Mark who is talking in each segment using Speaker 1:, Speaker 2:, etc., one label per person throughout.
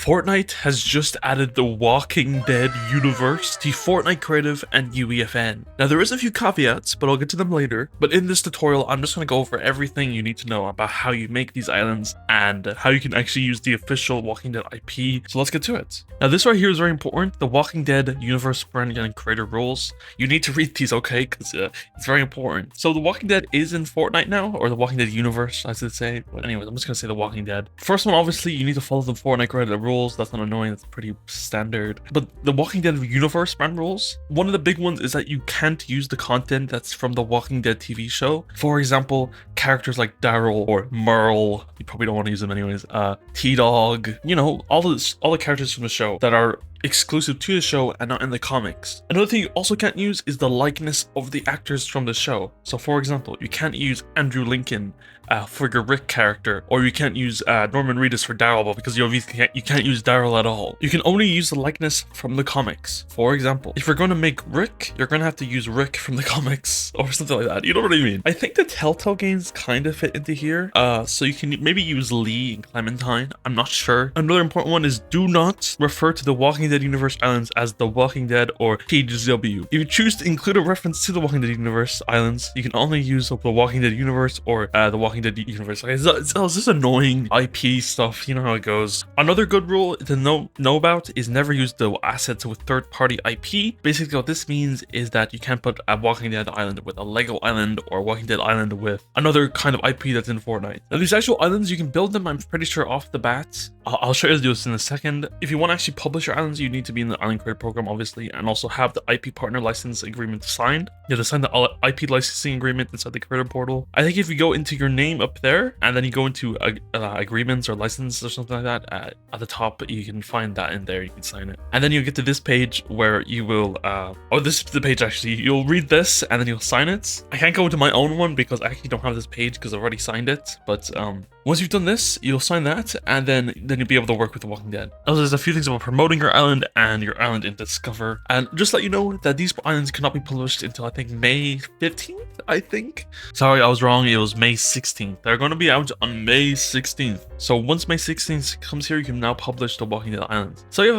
Speaker 1: Fortnite has just added the Walking Dead universe to Fortnite Creative and UEFN. Now there is a few caveats, but I'll get to them later. But in this tutorial, I'm just going to go over everything you need to know about how you make these islands and how you can actually use the official Walking Dead IP. So let's get to it. Now this right here is very important. The Walking Dead universe brand and creator rules. You need to read these, okay? Because it's very important. So the Walking Dead is in Fortnite now, or the Walking Dead universe, I should say. But anyways, I'm just going to say the Walking Dead. First one, obviously, you need to follow the Fortnite creator rules. That's not annoying, that's pretty standard. But the Walking Dead universe brand rules, one of the big ones is that you can't use the content that's from the Walking Dead TV show. For example, characters like Daryl or Merle, you probably don't want to use them anyways, T-Dog, you know, all the characters from the show that are exclusive to the show and not in the comics. Another thing you also can't use is the likeness of the actors from the show. So for example, you can't use Andrew Lincoln for your Rick character, or you can't use Norman Reedus for Daryl, because you can't use Daryl at all. You can only use the likeness from the comics. For example, if you're going to make Rick, you're going to have to use Rick from the comics or something like that. You know what I mean? I think the Telltale games kind of fit into here. So you can maybe use Lee and Clementine. I'm not sure. Another important one is do not refer to the Walking Dead universe islands as the Walking Dead or TGW. If you choose to include a reference to the Walking Dead universe islands, you can only use the Walking Dead universe or the Walking Dead universe. Like, it's this annoying IP stuff. You know how it goes. Another good rule to know about is never use the assets with third-party IP. Basically, what this means is that you can't put a Walking Dead island with a Lego island or a Walking Dead island with another kind of IP that's in Fortnite. Now, these actual islands, you can build them, I'm pretty sure, off the bat. I'll show you how to do this in a second. If you want to actually publish your islands, you need to be in the Island Creator Program, obviously, and also have the IP partner license agreement signed. You have to sign the IP licensing agreement inside the creator portal. I think if you go into your name up there, and then you go into agreements or license or something like that, at the top, you can find that in there. You can sign it. And then you'll get to this page where you will, this is the page actually. You'll read this, and then you'll sign it. I can't go into my own one because I actually don't have this page because I've already signed it. But once you've done this, you'll sign that, and then you'll be able to work with The Walking Dead. Also, there's a few things about promoting your island and your island in Discover. And just let you know that these islands cannot be published until I think May 15th, I think. Sorry, I was wrong. It was May 16th. They're going to be out on May 16th. So once May 16th comes here, you can now publish The Walking Dead islands. So you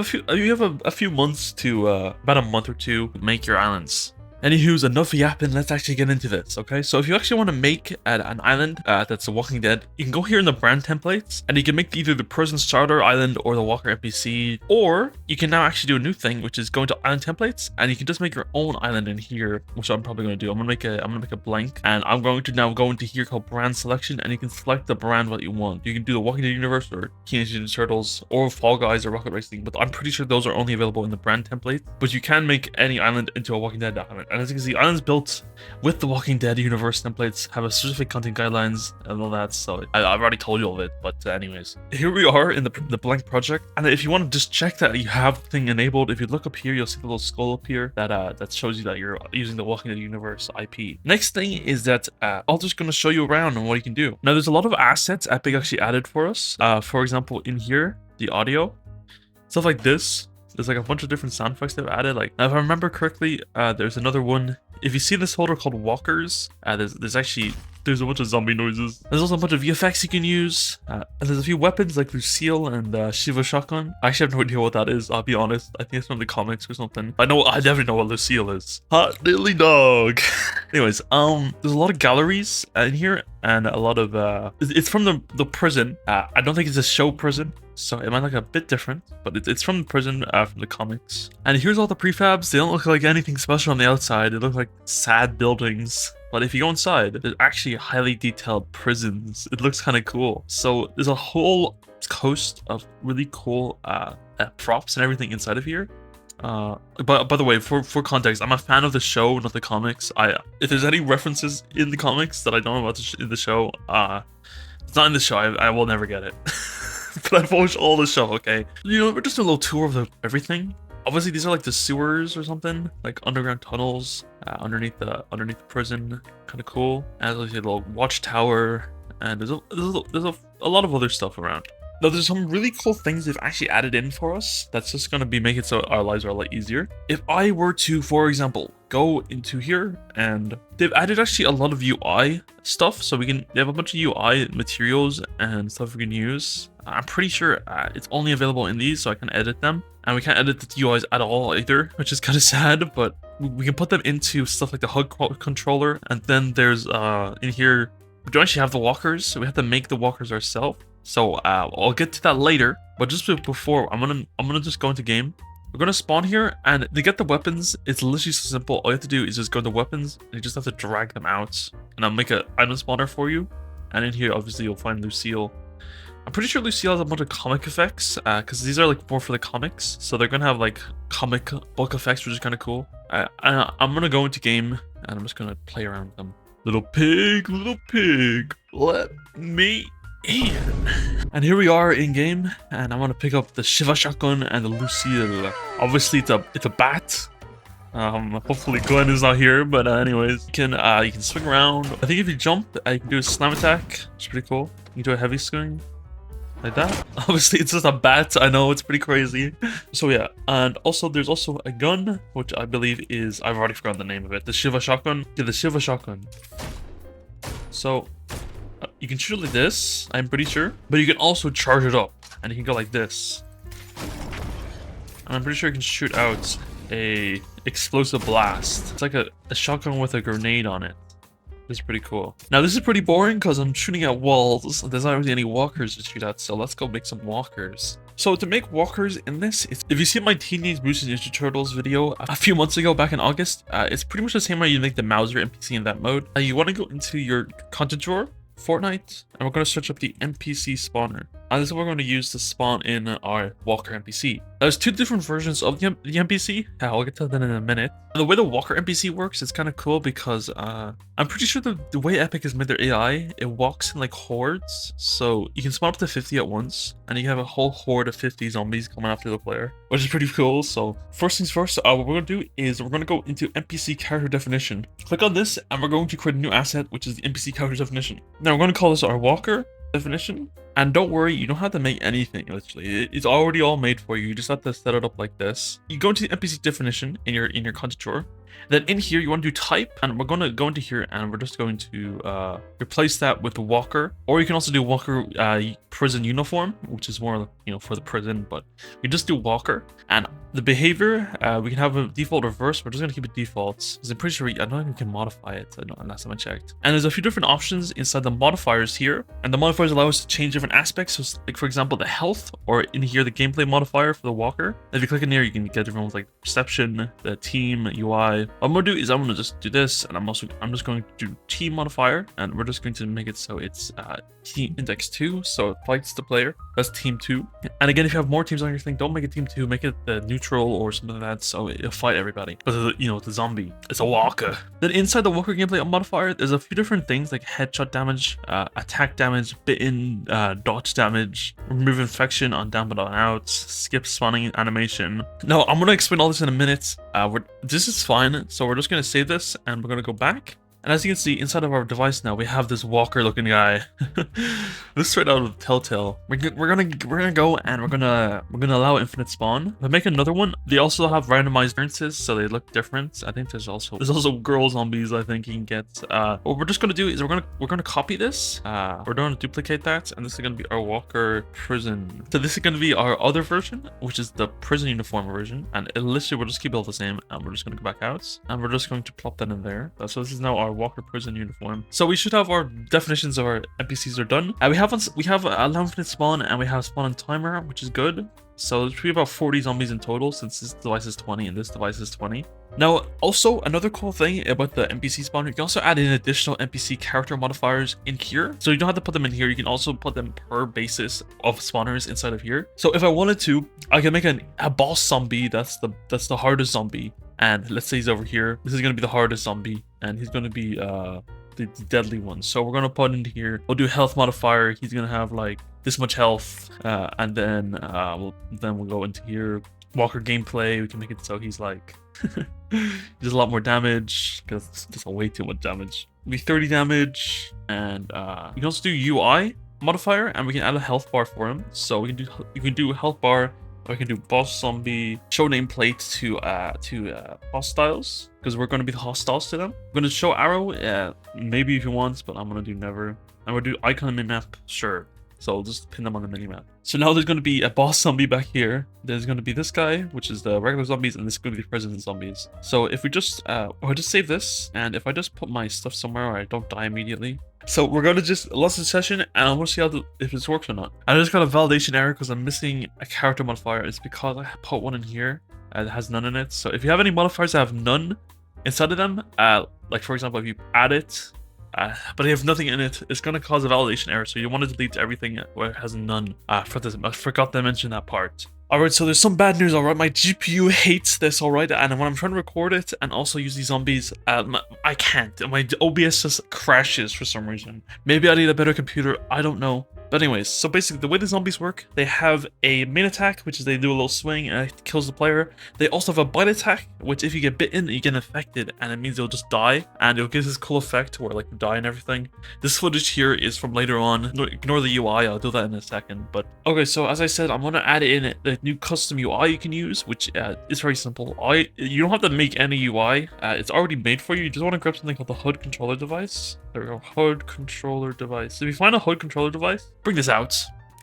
Speaker 1: have a few months to, about a month or two, make your islands. Anywho's enough yapping, let's actually get into this, okay? So if you actually want to make an island that's The Walking Dead, you can go here in the brand templates, and you can make either the Prison Starter Island or the Walker NPC, or you can now actually do a new thing, which is go into island templates, and you can just make your own island in here, which I'm probably going to do. I'm gonna make a blank, and I'm going to now go into here called Brand Selection, and you can select the brand what you want. You can do the Walking Dead universe, or Teenage Mutant Ninja Turtles, or Fall Guys, or Rocket Racing, but I'm pretty sure those are only available in the brand template. But you can make any island into a Walking Dead island. And as you can see, islands built with the Walking Dead universe templates have a specific content guidelines and all that, so I've already told you all of it. But anyways, here we are in the blank project, and if you want to just check that you have the thing enabled, if you look up here, you'll see the little skull up here that shows you that you're using the Walking Dead universe IP. Next thing is that I'm just going to show you around and what you can do. Now, there's a lot of assets Epic actually added for us. For example, in here, the audio, stuff like this. There's like a bunch of different sound effects they've added. Like, now if I remember correctly, there's another one. If you see this folder called Walkers, there's a bunch of zombie noises. There's also a bunch of VFX you can use. And there's a few weapons like Lucille and Shiva Shotgun. I actually have no idea what that is, I'll be honest. I think it's from the comics or something. I definitely know what Lucille is. Hot Dilly Dog. Anyways, there's a lot of galleries in here, and a lot of it's from the prison. I don't think it's a show prison, so it might look a bit different, but it's from the prison, from the comics. And here's all the prefabs. They don't look like anything special on the outside. They look like sad buildings. But if you go inside, there's actually highly detailed prisons. It looks kind of cool. So there's a whole host of really cool props and everything inside of here. But by the way, for context, I'm a fan of the show, not the comics. If there's any references in the comics that I don't know about in the show, it's not in the show. I will never get it. But I've watched all the show, okay? You know, we're just a little tour of everything. Obviously, these are like the sewers or something, like underground tunnels underneath the prison. Kind of cool. And there's a little watchtower, and there's a lot of other stuff around. Now, there's some really cool things they've actually added in for us. That's just gonna be make it so our lives are a lot easier. If I were to, for example, go into here, and they've added actually a lot of UI stuff. So they have a bunch of UI materials and stuff we can use. I'm pretty sure it's only available in these, so I can edit them. And we can't edit the UIs at all either, which is kind of sad, but we can put them into stuff like the HUD controller. And then there's in here, we don't actually have the walkers, so we have to make the walkers ourselves. So I'll get to that later, but just before, I'm gonna just go into game. We're gonna spawn here, and to get the weapons, it's literally so simple. All you have to do is just go to weapons, and you just have to drag them out, and I'll make an item spawner for you. And in here, obviously, you'll find Lucille. I'm pretty sure Lucille has a bunch of comic effects, because these are like more for the comics, so they're gonna have like comic book effects, which is kind of cool. I'm gonna go into game, and I'm just gonna play around with them. Little pig, let me in. And here we are in game, and I'm gonna pick up the Shiva shotgun and the Lucille. Obviously, it's a bat. Hopefully Glenn is not here, but anyways, you can swing around. I think if you jump, you can do a slam attack. It's pretty cool. You can do a heavy swing like that. Obviously, it's just a bat. I know, it's pretty crazy. So yeah, and also there's also a gun, which I believe is, I've already forgotten the name of it. The Shiva shotgun. Yeah, the Shiva shotgun. So you can shoot like this, I'm pretty sure, but you can also charge it up, and you can go like this. And I'm pretty sure you can shoot out a explosive blast. It's like a shotgun with a grenade on it. It's pretty cool. Now this is pretty boring because I'm shooting at walls. There's not really any walkers to shoot at, so let's go make some walkers. So to make walkers in this, if you see my Teenage Mutant Ninja Turtles video a few months ago, back in August, it's pretty much the same way you make the Mauser NPC in that mode. You want to go into your content drawer, Fortnite, and we're going to search up the NPC spawner. And this is what we're going to use to spawn in our Walker NPC. There's two different versions of the NPC. I'll get to that in a minute. The way the Walker NPC works is kind of cool because I'm pretty sure the way Epic has made their AI, it walks in like hordes. So you can spawn up to 50 at once, and you have a whole horde of 50 zombies coming after the player, which is pretty cool. So first things first, what we're going to do is we're going to go into NPC character definition. Click on this, and we're going to create a new asset, which is the NPC character definition. Now we're going to call this our Walker definition. And don't worry, you don't have to make anything, literally. It's already all made for you. You just have to set it up like this. You go into the NPC definition in your content drawer. Then in here, you want to do type, and we're going to go into here, and we're just going to replace that with Walker. Or you can also do Walker prison uniform, which is more, you know, for the prison, but you just do Walker. And the behavior, we can have a default reverse. We're just going to keep it defaults, because I'm pretty sure I don't think we can modify it, last time I checked. And there's a few different options inside the modifiers here, and the modifiers allow us to change different aspects. So like, for example, the health, or in here, the gameplay modifier for the Walker. If you click in here, you can get different ones like perception, the team, UI. What I'm going to do is I'm going to just do this, and I'm just going to do team modifier, and we're just going to make it so it's team index 2, so it fights the player. That's team 2. And again, if you have more teams on your thing, don't make it team 2, make it the neutral or something like that, so it'll fight everybody. But you know, the zombie, it's a Walker. Then inside the Walker gameplay modifier, there's a few different things like headshot damage, attack damage, bitten, dodge damage, remove infection on down but on out, skip spawning animation. Now I'm gonna explain all this in a minute. This is fine, so we're just gonna save this, and we're gonna go back. And as you can see, inside of our device now, we have this Walker looking guy. This is straight out of Telltale. We're gonna go, and we're gonna allow infinite spawn. If I make another one, they also have randomized appearances, so they look different. I think there's also girl zombies, I think you can get. What we're just gonna do is we're gonna copy this. We're gonna duplicate that, and this is gonna be our Walker prison. So this is gonna be our other version, which is the prison uniform version. And literally we'll just keep it all the same, and we're just gonna go back out, and we're just going to plop that in there. So this is now our Walker prison uniform. So we should have our definitions of our NPCs are done. We have allow infinite spawn, and we have spawn and timer, which is good. So there's about 40 zombies in total, since this device is 20 and this device is 20. Now, also another cool thing about the NPC spawner, you can also add in additional NPC character modifiers in here. So you don't have to put them in here. You can also put them per basis of spawners inside of here. So if I wanted to, I can make a boss zombie. That's the hardest zombie. And let's say he's over here. This is going to be the hardest zombie, and he's going to be the deadly one. So we're going to put in here, we'll do health modifier. He's going to have like this much health, and then we'll go into here, Walker gameplay. We can make it so he's like he does a lot more damage, because it's just way too much damage. It'll be 30 damage, and you can also do UI modifier, and we can add a health bar for him. So you can do health bar We can do boss zombie, show nameplate to hostiles, because we're going to be the hostiles to them. We're going to show arrow, maybe if you want, but I'm going to do never. And we'll do icon minimap, sure. So I'll just pin them on the minimap. So now there's going to be a boss zombie back here. There's going to be this guy, which is the regular zombies, and this is going to be the president zombies. So if we just, I'll just save this, and if I just put my stuff somewhere where I don't die immediately. So we're going to just launch the session, and I want to see how if this works or not. I just got a validation error because I'm missing a character modifier. It's because I put one in here that has none in it. So if you have any modifiers that have none inside of them, like for example, if you add it, but you have nothing in it, it's going to cause a validation error. So you want to delete everything where it has none. For this, I forgot to mention that part. Alright, so there's some bad news, alright? My GPU hates this, alright? And when I'm trying to record it and also use these zombies, I can't. My OBS just crashes for some reason. Maybe I need a better computer, I don't know. But anyways, so basically the way the zombies work, they have a main attack, which is they do a little swing and it kills the player. They also have a bite attack, which if you get bitten, you get infected, and it means they'll just die. And it'll give this cool effect where like you die and everything. This footage here is from later on. Ignore the UI, I'll do that in a second. But okay, so as I said, I'm going to add in the new custom UI you can use, which is very simple. You don't have to make any UI. It's already made for you. You just want to grab something called the HUD controller device. There we go, HUD controller device. If you find a HUD controller device, bring this out.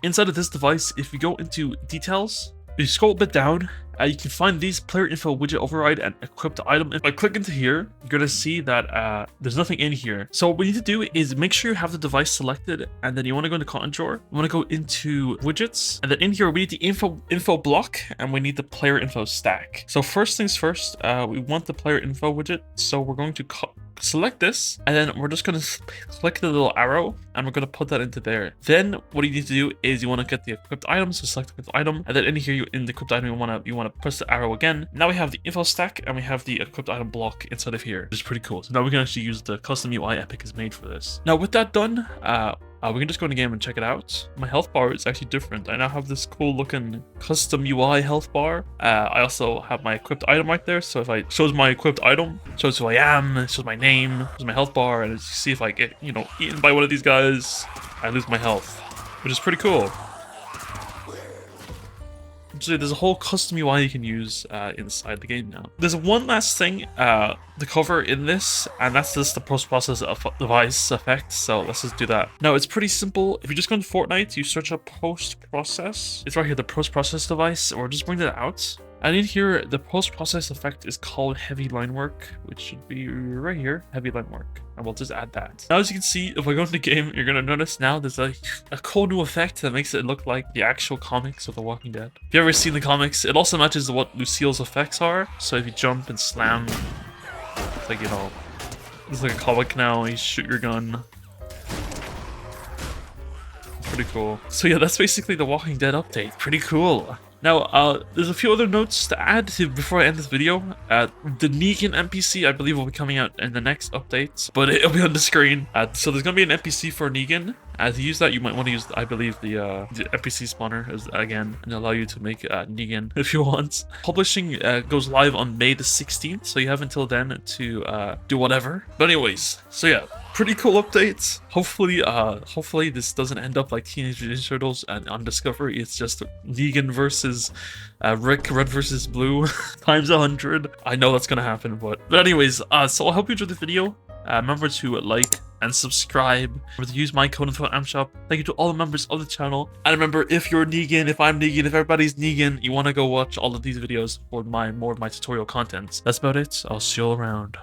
Speaker 1: Inside of this device, if you go into details, if you scroll a bit down, you can find these player info widget override and equipped item. If I click into here, you're gonna see that there's nothing in here. So what you need to do is make sure you have the device selected, and then you want to go into content drawer. You want to go into widgets, and then in here we need the info block, and we need the player info stack. So first things first, we want the player info widget. So we're going to select this, and then we're just going to click the little arrow, and we're going to put that into there. Then what you need to do is you want to get the equipped item, so select the equipped item, and then in here in the equipped item you want to press the arrow again. Now we have the info stack, and we have the equipped item block inside of here, which is pretty cool. So now we can actually use the custom UI Epic has made for this. Now with that done, we can just go in the game and check it out. My health bar is actually different. I now have this cool looking custom UI health bar. I also have my equipped item right there. So if it shows my equipped item, shows who I am, it shows my name, shows my health bar, and as you see if I get, eaten by one of these guys, I lose my health, which is pretty cool. So there's a whole custom UI you can use inside the game now. There's one last thing to cover in this, and that's just the post-process device effect. So let's just do that. Now it's pretty simple. If you just go into Fortnite, you search up post-process. It's right here, the post-process device, or just bring that out. And in here, the post-process effect is called heavy line work, which should be right here, heavy line work. And we'll just add that. Now, as you can see, if I go into the game, you're going to notice now there's a cool new effect that makes it look like the actual comics of The Walking Dead. If you've ever seen the comics, it also matches what Lucille's effects are. So if you jump and slam, it's like, it's like a comic now, you shoot your gun. Pretty cool. So yeah, that's basically the Walking Dead update. Pretty cool. Now, there's a few other notes to add before I end this video. The Negan NPC, I believe, will be coming out in the next update, but it'll be on the screen. So there's going to be an NPC for Negan. To use that, you might want to use, I believe, the NPC spawner again, and allow you to make Negan if you want. Publishing goes live on May the 16th, so you have until then to do whatever. But anyways, so yeah, pretty cool updates. Hopefully this doesn't end up like Teenage Mutant Ninja Turtles and on Discovery. It's just Negan versus Rick, Red versus Blue times 100. I know that's gonna happen, but anyways, so I hope you enjoyed the video. Remember to like and subscribe. Remember to use my code info at AmpShop. Thank you to all the members of the channel. And remember, if you're Negan, if I'm Negan, if everybody's Negan, you want to go watch all of these videos for more of my tutorial content. That's about it. I'll see you all around.